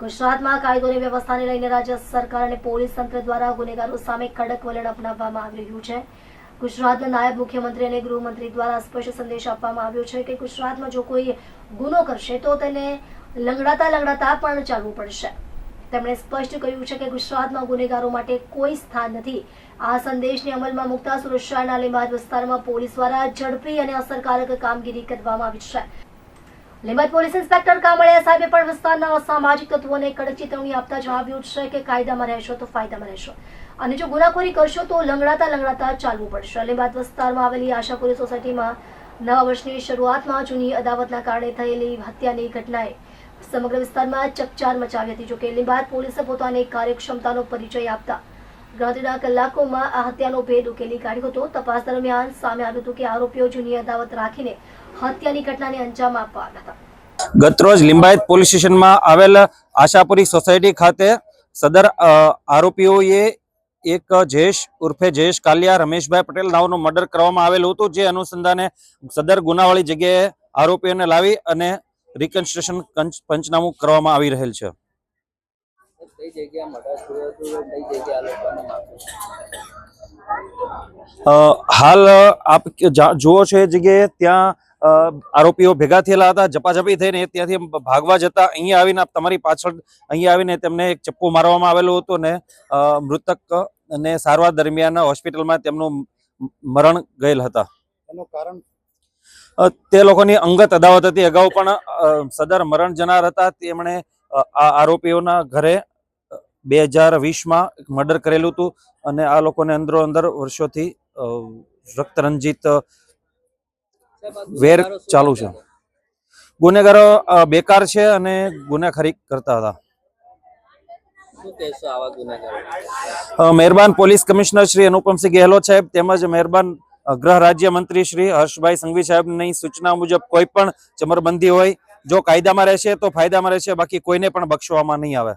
ગુજરાતમાં કાયદો અને વ્યવસ્થાને લઈને રાજ્ય સરકાર અને પોલીસ તંત્ર દ્વારા ગુનેગારો સામે કડક વલણ અપનાવવામાં આવી રહ્યું છે। ગુજરાતના નાયબ મુખ્યમંત્રી અને ગૃહમંત્રી દ્વારા સ્પષ્ટ સંદેશ આપવામાં આવ્યો છે કે ગુજરાતમાં જો કોઈ ગુનો કરશે તો તેને લંગડાતા પણ ચાલવું પડશે। તેમણે સ્પષ્ટ કહ્યું છે કે ગુજરાતમાં ગુનેગારો માટે કોઈ સ્થાન નથી। આ સંદેશને અમલમાં મૂકતા સુરક્ષાના લીંબાદ વિસ્તારમાં પોલીસ દ્વારા ઝડપી અને અસરકારક કામગીરી કરવામાં આવી છે। લીંબાદ પોલીસ ઇન્સ્પેક્ટર કામળિયા સાહેબે પણ વિસ્તારના અસામાજિક તત્વોને કડક ચેતવણી આપતા જણાવ્યું છે કે કાયદામાં રહેશો તો ફાયદામાં રહેશો અને જો ગુનાખોરી કરશો તો લંગડાતા ચાલવું પડશે। લીંબાદ વિસ્તારમાં આવેલી આશાપુરી સોસાયટીમાં નવા વર્ષની શરૂઆતમાં જૂની અદાવતના કારણે થયેલી હત્યાની ઘટનાએ સમગ્ર વિસ્તારમાં ચકચાર મચાવી હતી। જોકે લીંબાદ પોલીસે પોતાની કાર્યક્ષમતાનો પરિચય આપતા ગણતરીના કલાકોમાં આ હત્યાનો ભેદ ઉકેલી કાઢ્યો હતો। તપાસ દરમિયાન સામે આવ્યું હતું કે આરોપીઓ જૂની અદાવત રાખીને હત્યાની ઘટનાને અંજામ આપવા આવ્યા હતા। ગતરોજ લિંબાયત પોલીસ સ્ટેશનમાં આવેલ આશાપુરી સોસાયટી ખાતે સદર આરોપીઓએ એક જયેશ ઉર્ફે જયેશ કાલિયા રમેશભાઈ પટેલ નામનું મર્ડર કરવામાં આવેલું હતું। જે અનુસંધાને સદર ગુનાવાળી જગ્યાએ આરોપીઓને લાવી અને રિકન્સ્ટ્રક્શન પંચનામું કરવામાં આવી રહેલ છે। હાલ આપ જુઓ છો એ જગ્યાએ ત્યાં આરોપીઓ ભેગા થયેલા હતા। ઝપાઝપી થઈને ત્યાંથી ભાગવા જતા અહીંયા આવીને તમારી પાછળ અહીંયા આવીને તેમને એક ચપ્પુ મારવામાં આવેલું હતું ને મૃતક ને સારવાર દરમિયાન હોસ્પિટલમાં તેમનું મરણ ગયેલ હતા। એનું કારણ તે લોકોની અંગત અદાવત હતી। અગાઉ પણ સદર મરણ જનાર હતા તેમણે આ આરોપીઓના ઘરે 2020માં મર્ડર કરેલું હતું અને આ લોકોને અંદરો અંદર વર્ષોથી રક્તરંજિત વેર ચાલુ છે। ગુનેગારો બેકાર છે અને ગુનેખોરી કરતા હતા। મહેરબાન પોલીસ કમિશનર શ્રી અનુપમસિંહ ગેહલોત સાહેબ તેમજ મહેરબાન ગૃહ રાજ્ય મંત્રી શ્રી હર્ષભાઈ સંઘવી સાહેબની સૂચના મુજબ કોઈ પણ ચમરબંધી હોય જો કાયદામાં રહેશે તો ફાયદામાં રહેશે, બાકી કોઈને પણ બક્ષવામાં નહીં આવે।